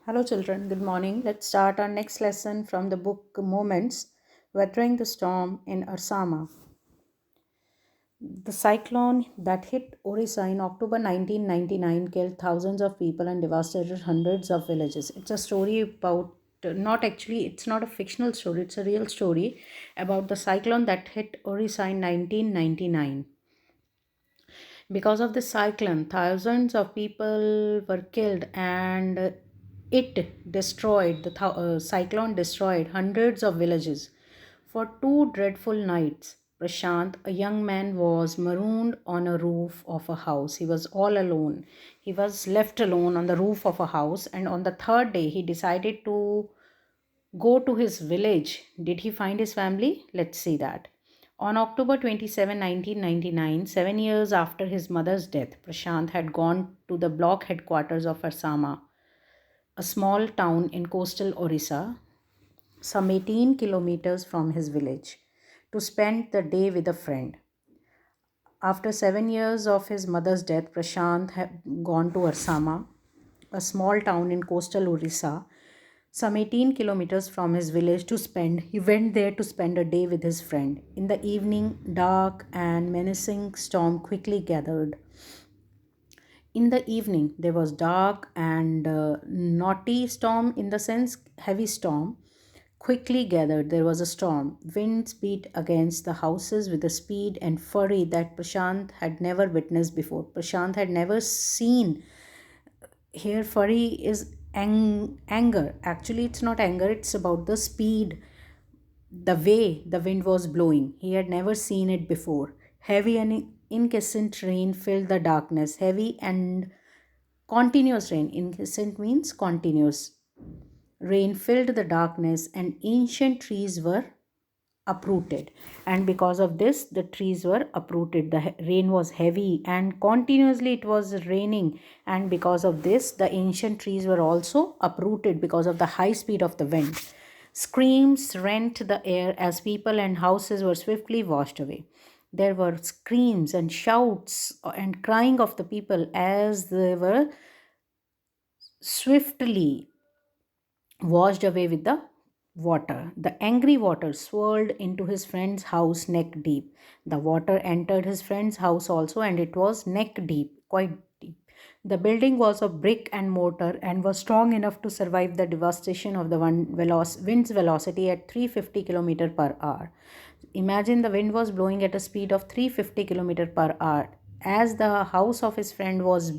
Hello, children. Good morning. Let's start our next lesson from the book Moments Weathering the Storm in Arsama. The cyclone that hit Orissa in October 1999 killed thousands of people and devastated hundreds of villages. It's a story about, not actually, it's not a fictional story, it's a real story about the cyclone that hit Orissa in 1999. Because of the cyclone, thousands of people were killed, and the cyclone destroyed hundreds of villages. For 2 dreadful nights, Prashant, a young man, was marooned on a roof of a house. He was all alone. He was left alone on the roof of a house, and on the third day, he decided to go to his village. Did he find his family? Let's see that. On October 27, 1999, 7 years after his mother's death, Prashant had gone to the block headquarters of Arsama, a small town in coastal Orissa, some 18 kilometers from his village, to spend the day with a friend. After 7 years of his mother's death, Prashant had gone to Arsama, a small town in coastal Orissa, some 18 kilometers from his village to spend. He went there to spend a day with his friend. In the evening, dark and menacing storm quickly gathered. In the evening, there was dark and naughty storm, in the sense heavy storm quickly gathered. There was a storm. Winds beat against the houses with a speed and fury that Prashant had never witnessed before. Prashant had never seen. Here, fury is anger. Actually, it's not anger, it's about the speed, the way the wind was blowing. He had never seen it before. Heavy and incessant rain filled the darkness. Heavy and continuous rain. Incessant means continuous. Rain filled the darkness, and ancient trees were uprooted. And because of this, the trees were uprooted. The rain was heavy and continuously it was raining. And because of this, the ancient trees were also uprooted because of the high speed of the wind. Screams rent the air as people and houses were swiftly washed away. There were screams and shouts and crying of the people as they were swiftly washed away with the water. The angry water swirled into his friend's house neck deep. The water entered his friend's house also, and it was neck deep, quite deep. The building was of brick and mortar and was strong enough to survive the devastation of the wind's velocity at 350 km per hour. Imagine the wind was blowing at a speed of 350 km per hour. As the house of his friend was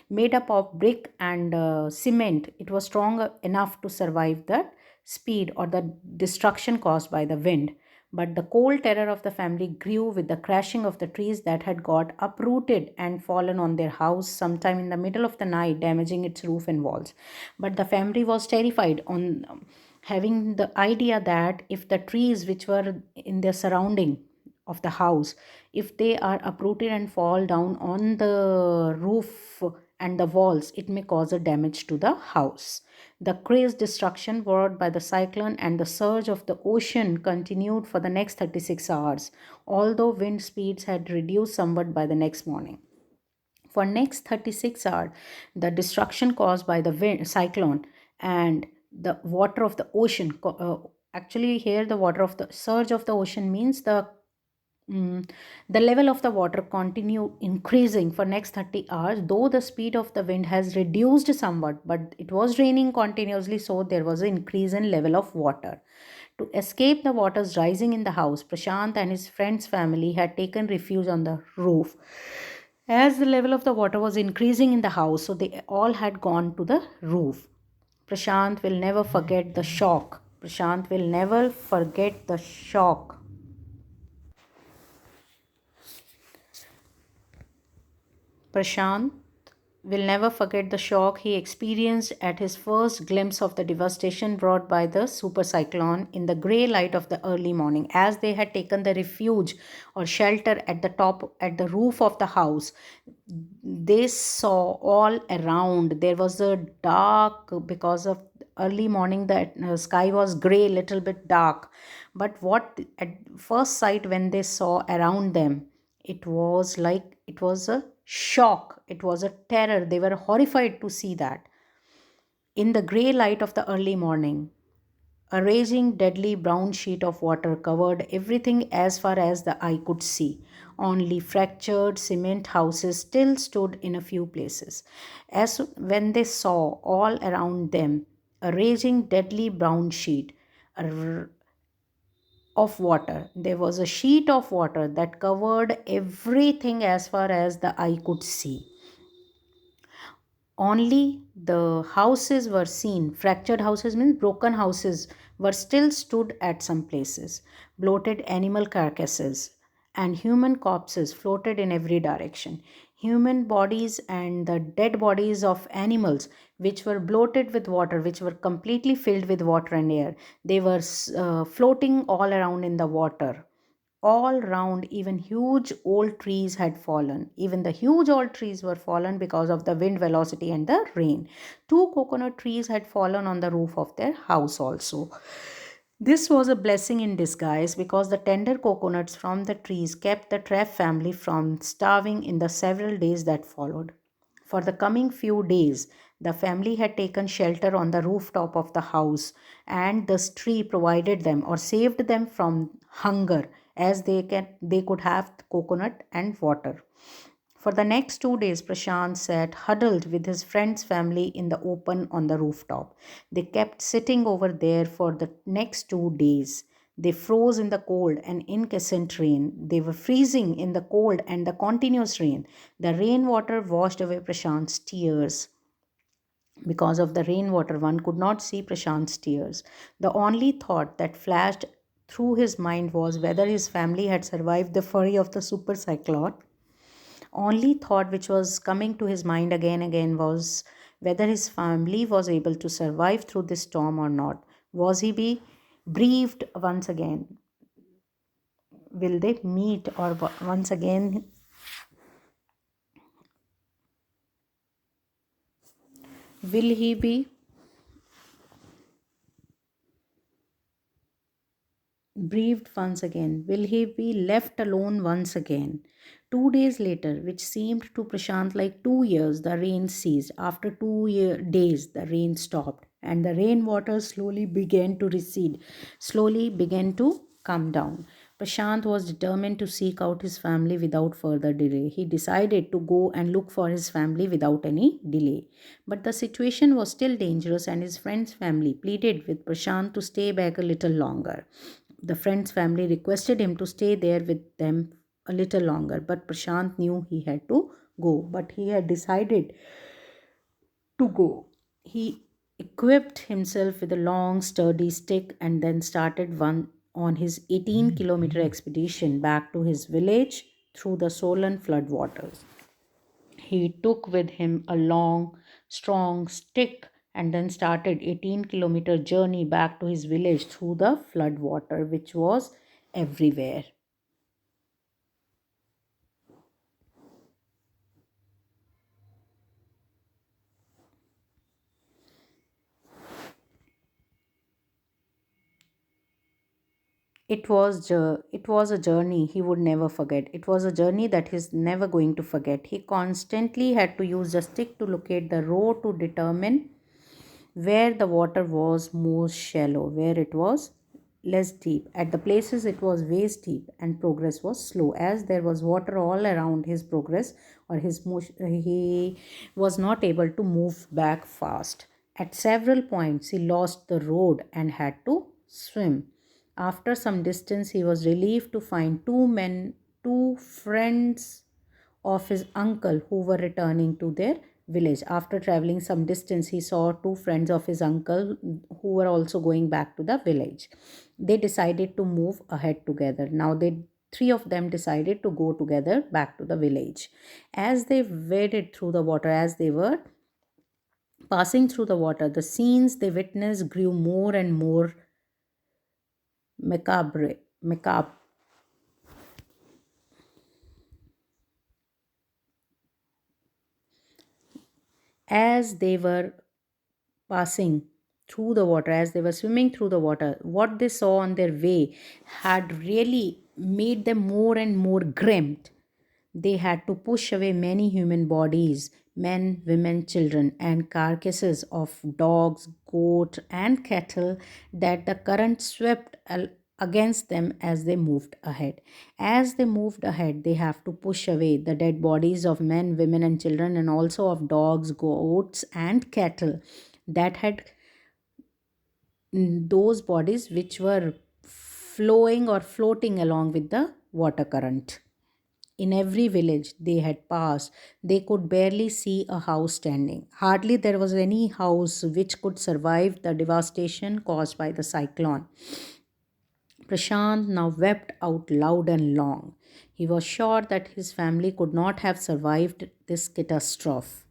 made up of brick and cement, it was strong enough to survive the speed or the destruction caused by the wind. But the cold terror of the family grew with the crashing of the trees that had got uprooted and fallen on their house sometime in the middle of the night, damaging its roof and walls. But the family was terrified on having the idea that if the trees which were in their surrounding of the house, if they are uprooted and fall down on the roof and the walls, it may cause a damage to the house. The crazed destruction wrought by the cyclone and the surge of the ocean continued for the next 36 hours, although wind speeds had reduced somewhat by the next morning. For next 36 hours, the destruction caused by the cyclone and the water of the ocean, actually here the water of the surge of the ocean means the level of the water continued increasing for next 30 hours, though the speed of the wind has reduced somewhat, but it was raining continuously, so there was an increase in level of water. To escape the waters rising in the house, Prashant and his friend's family had taken refuge on the roof. As the level of the water was increasing in the house, so they all had gone to the roof. Prashant will never forget the shock. Prashant will never forget the shock. Prashant will never forget the shock he experienced at his first glimpse of the devastation brought by the super cyclone in the grey light of the early morning. As they had taken the refuge or shelter at the roof of the house, they saw all around. There was a dark because of early morning, the sky was grey, little bit dark. But what at first sight when they saw around them, it was like it was a shock, it was a terror. They were horrified to see that. In the grey light of the early morning, a raging, deadly brown sheet of water covered everything as far as the eye could see. Only fractured cement houses still stood in a few places. As when they saw all around them a raging, deadly brown sheet of water, there was a sheet of water that covered everything as far as the eye could see. Only the houses were seen. Fractured houses means broken houses were still stood at some places. Bloated animal carcasses and human corpses floated in every direction. Human bodies and the dead bodies of animals, which were bloated with water, which were completely filled with water and air, they were floating all around in the water. All round, even huge old trees had fallen. Even the huge old trees were fallen because of the wind velocity and the rain. Two coconut trees had fallen on the roof of their house also. This was a blessing in disguise because the tender coconuts from the trees kept the Treff family from starving in the several days that followed. For the coming few days, the family had taken shelter on the rooftop of the house, and this tree provided them or saved them from hunger, as they could have coconut and water. For the next 2 days, Prashant sat huddled with his friend's family in the open on the rooftop. They kept sitting over there for the next 2 days. They froze in the cold and incessant rain. They were freezing in the cold and the continuous rain. The rainwater washed away Prashant's tears. Because of the rainwater, one could not see Prashant's tears. The only thought that flashed through his mind was whether his family had survived the fury of the super cyclone. Only thought which was coming to his mind again and again was whether his family was able to survive through this storm or not. Was he be briefed once again? Will they meet or once again will he be briefed once again? Will he be left alone once again? 2 days later, which seemed to Prashant like 2 years, the rain ceased. After 2 days, the rain stopped and the rainwater slowly began to recede, slowly began to come down. Prashant was determined to seek out his family without further delay. He decided to go and look for his family without any delay. But the situation was still dangerous, and his friend's family pleaded with Prashant to stay back a little longer. The friend's family requested him to stay there with them a little longer, but Prashant knew he had to go. But he had decided to go. He equipped himself with a long, sturdy stick and then started one on his 18-kilometer expedition back to his village through the Solan flood waters. He took with him a long, strong stick and then started 18-kilometer journey back to his village through the flood water which was everywhere. It was a journey he would never forget. It was a journey that he's never going to forget. He constantly had to use the stick to locate the road to determine where the water was most shallow, where it was less deep. At the places it was waist deep and progress was slow. As there was water all around his progress or his motion, he was not able to move back fast. At several points he lost the road and had to swim. After some distance he was relieved to find two friends of his uncle who were returning to their village. After traveling some distance, he saw two friends of his uncle who were also going back to the village. They decided to move ahead together. Now they three of them decided to go together back to the village. As they waded through the water, as they were passing through the water, the scenes they witnessed grew more and more macabre. As they were passing through the water, as they were swimming through the water, what they saw on their way had really made them more and more grim. They had to push away many human bodies men, women, children, and carcasses of dogs, goat, and cattle that the current swept against them as they moved ahead. As they moved ahead, they have to push away the dead bodies of men, women, and children, and also of dogs, goats, and cattle that had those bodies which were flowing or floating along with the water current. In every village they had passed, they could barely see a house standing. Hardly there was any house which could survive the devastation caused by the cyclone. Prashant now wept out loud and long. He was sure that his family could not have survived this catastrophe,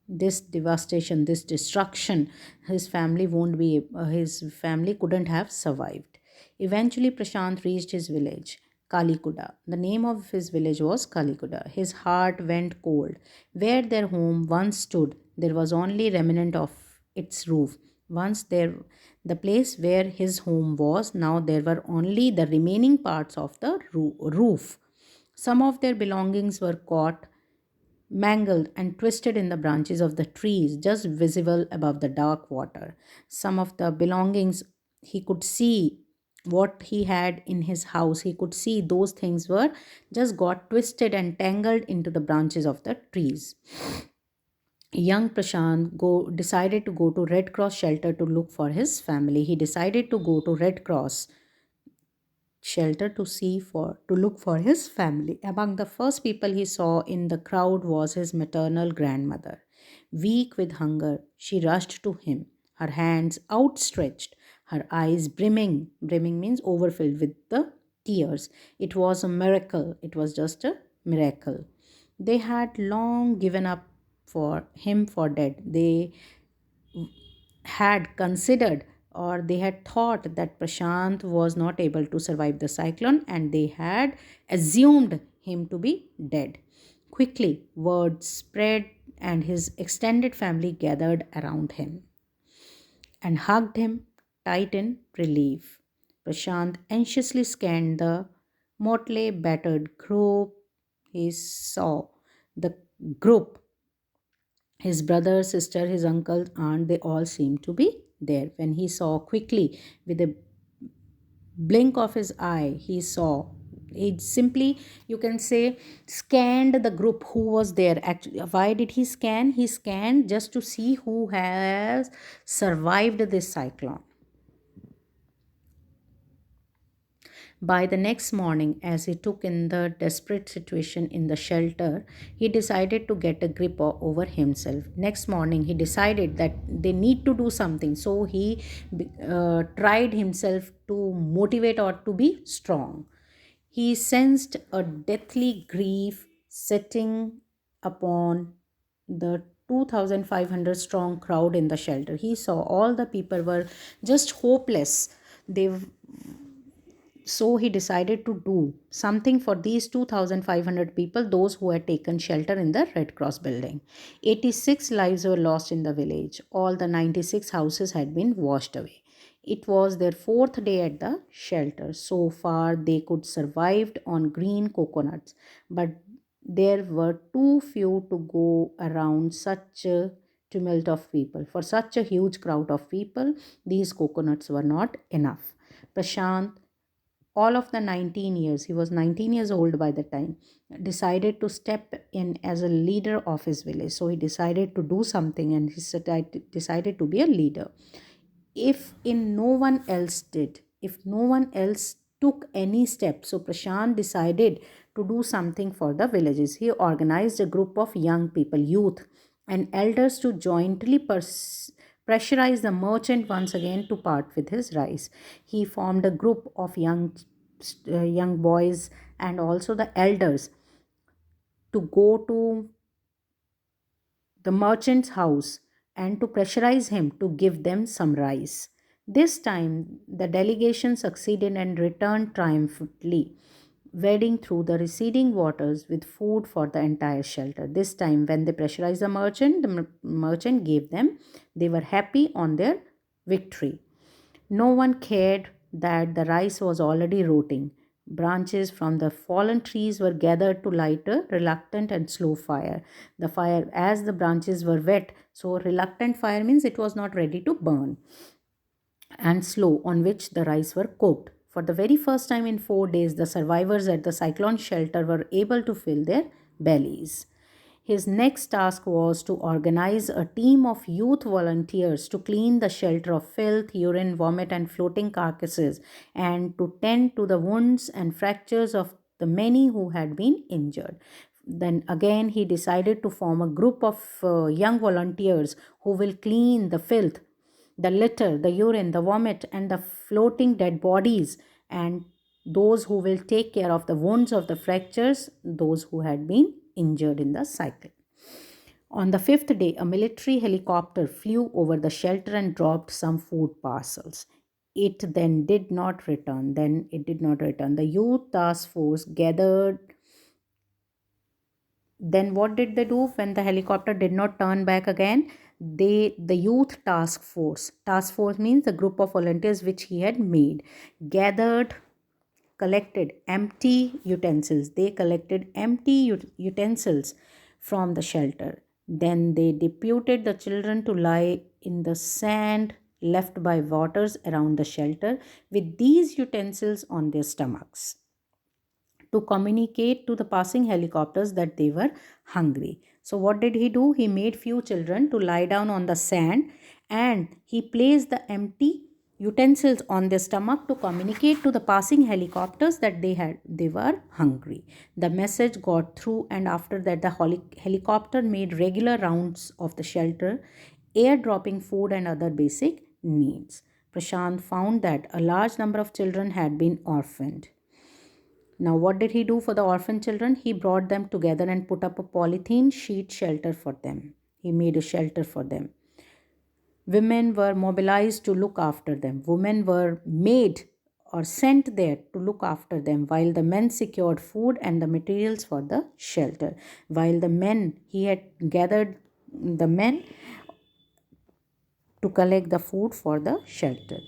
this devastation, this destruction. His family couldn't have survived. Eventually, Prashant reached his village, Kalikuda. The name of his village was Kalikuda. His heart went cold. Where their home once stood, there was only remnant of its roof. Once there, the place where his home was, now there were only the remaining parts of the roof. Some of their belongings were caught, mangled, and twisted in the branches of the trees, just visible above the dark water. Some of the belongings he could see what he had in his house. He could see those things were just got twisted and tangled into the branches of the trees. Young Prashant decided to go to Red Cross shelter to look for his family. He decided to go to Red Cross shelter to look for his family. Among the first people he saw in the crowd was his maternal grandmother. Weak with hunger, she rushed to him, her hands outstretched, her eyes brimming. Brimming means overfilled with the tears. It was a miracle. It was just a miracle. They had long given up for him for dead. They had considered or they had thought that Prashant was not able to survive the cyclone and they had assumed him to be dead. Quickly, word spread and his extended family gathered around him and hugged him tight in relief. Prashant anxiously scanned the motley, battered group. He saw the group, his brother, sister, his uncle, aunt, they all seemed to be there. When he saw quickly, with a blink of his eye, he simply, you can say, scanned the group who was there. Actually, why did he scan? He scanned just to see who has survived this cyclone. By the next morning, as he took in the desperate situation in the shelter, he decided to get a grip over himself. Next morning, he decided that they need to do something. So he tried himself to motivate or to be strong. He sensed a deathly grief setting upon the 2,500 strong crowd in the shelter. He saw all the people were just hopeless. They So he decided to do something for these 2,500 people, those who had taken shelter in the Red Cross building. 86 lives were lost in the village. All the 96 houses had been washed away. It was their fourth day at the shelter. So far, they could survive on green coconuts, but there were too few to go around such a tumult of people. For such a huge crowd of people, these coconuts were not enough. Prashant, all of the 19 years, he was 19 years old by the time, decided to step in as a leader of his village. So he decided to do something and decided to be a leader. If in no one else did, if no one else took any step, so Prashant decided to do something for the villages. He organized a group of young people, youth, and elders to jointly pressurize the merchant once again to part with his rice. He formed a group of young boys and also the elders to go to the merchant's house and to pressurize him to give them some rice. This time, the delegation succeeded and returned triumphantly, wading through the receding waters with food for the entire shelter. This time, when they pressurized the merchant gave them, they were happy on their victory. No one cared that the rice was already rotting, branches from the fallen trees were gathered to light a reluctant and slow fire. The fire, as the branches were wet, so reluctant fire means it was not ready to burn, and slow, on which the rice were cooked. For the very first time in 4 days, the survivors at the cyclone shelter were able to fill their bellies. His next task was to organize a team of youth volunteers to clean the shelter of filth, urine, vomit, and floating carcasses, and to tend to the wounds and fractures of the many who had been injured. Then again, he decided to form a group of young volunteers who will clean the filth, the litter, the urine, the vomit, and the floating dead bodies, and those who will take care of the wounds of the fractures, those who had been injured in the cyclone. On the fifth day, a military helicopter flew over the shelter and dropped some food parcels. It then did not return. The youth task force gathered. Then what did they do when the helicopter did not turn back again? The youth task force means the group of volunteers which he had made, gathered collected empty utensils. They collected empty utensils from the shelter. Then they deputed the children to lie in the sand left by waters around the shelter with these utensils on their stomachs to communicate to the passing helicopters that they were hungry. So what did he do? He made few children to lie down on the sand, and he placed the empty utensils on their stomach to communicate to the passing helicopters that they were hungry. The message got through, and after that the helicopter made regular rounds of the shelter, airdropping food and other basic needs. Prashant found that a large number of children had been orphaned. Now, what did he do for the orphan children? He brought them together and put up a polythene sheet shelter for them. He made a shelter for them. Women were mobilized to look after them. Women were made or sent there to look after them, while the men secured food and the materials for the shelter. While the men, he had gathered the men to collect the food for the shelter.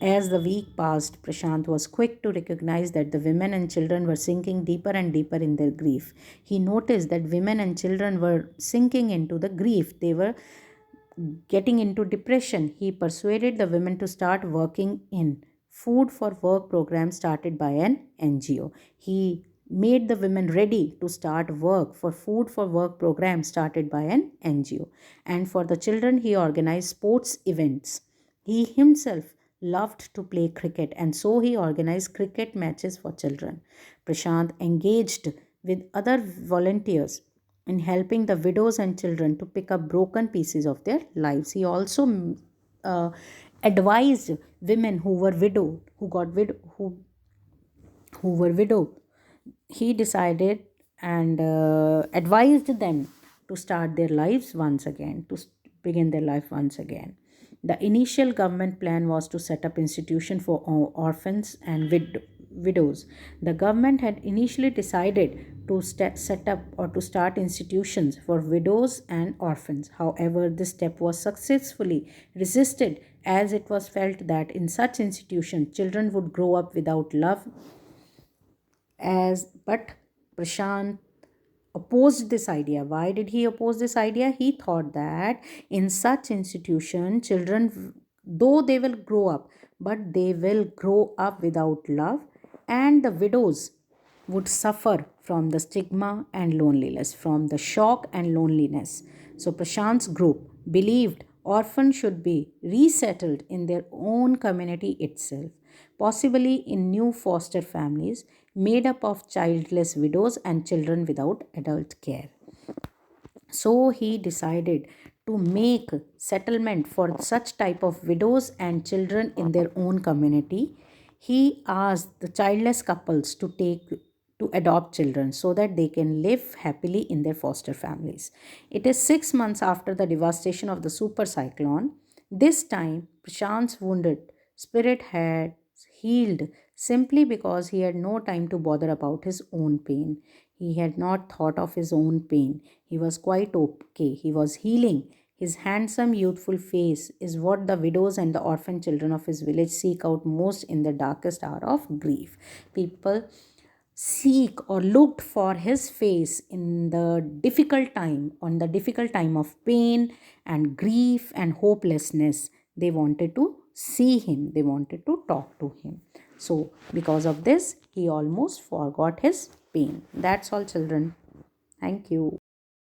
As the week passed, Prashant was quick to recognize that the women and children were sinking deeper and deeper in their grief. He noticed that women and children were sinking into the grief. They were getting into depression. He persuaded the women to start working in food for work program started by an NGO. He made the women ready to start work for food for work program started by an NGO. And for the children, he organized sports events. He himself loved to play cricket, and so he organized cricket matches for children. Prashant engaged with other volunteers in helping the widows and children to pick up broken pieces of their lives. He also uh, advised women who were widowed, who were widowed. He decided and advised them to start their lives once again, to begin their life once again. The initial government plan was to set up institution for orphans and widows. The government had initially decided to set up or to start institutions for widows and orphans. However, this step was successfully resisted, as it was felt that in such institutions children would grow up without love. As but Prashant opposed this idea. Why did he oppose this idea? He thought that in such institution children, though they will grow up, but they will grow up without love, and the widows would suffer from the stigma and loneliness, from the shock and loneliness. So Prashant's group believed orphans should be resettled in their own community itself, possibly in new foster families made up of childless widows and children without adult care. So he decided to make settlement for such type of widows and children in their own community. He asked the childless couples to adopt children so that they can live happily in their foster families. It is 6 months after the devastation of the super cyclone. This time Prashant's wounded spirit had healed simply because he had no time to bother about his own pain. He had not thought of his own pain. He was quite okay. He was healing. His handsome, youthful face is what the widows and the orphan children of his village seek out most in the darkest hour of grief. People seek or looked for his face in the difficult time, on the difficult time of pain and grief and hopelessness. They wanted to see him, they wanted to talk to him. So because of this, he almost forgot his pain. That's all, children. Thank you.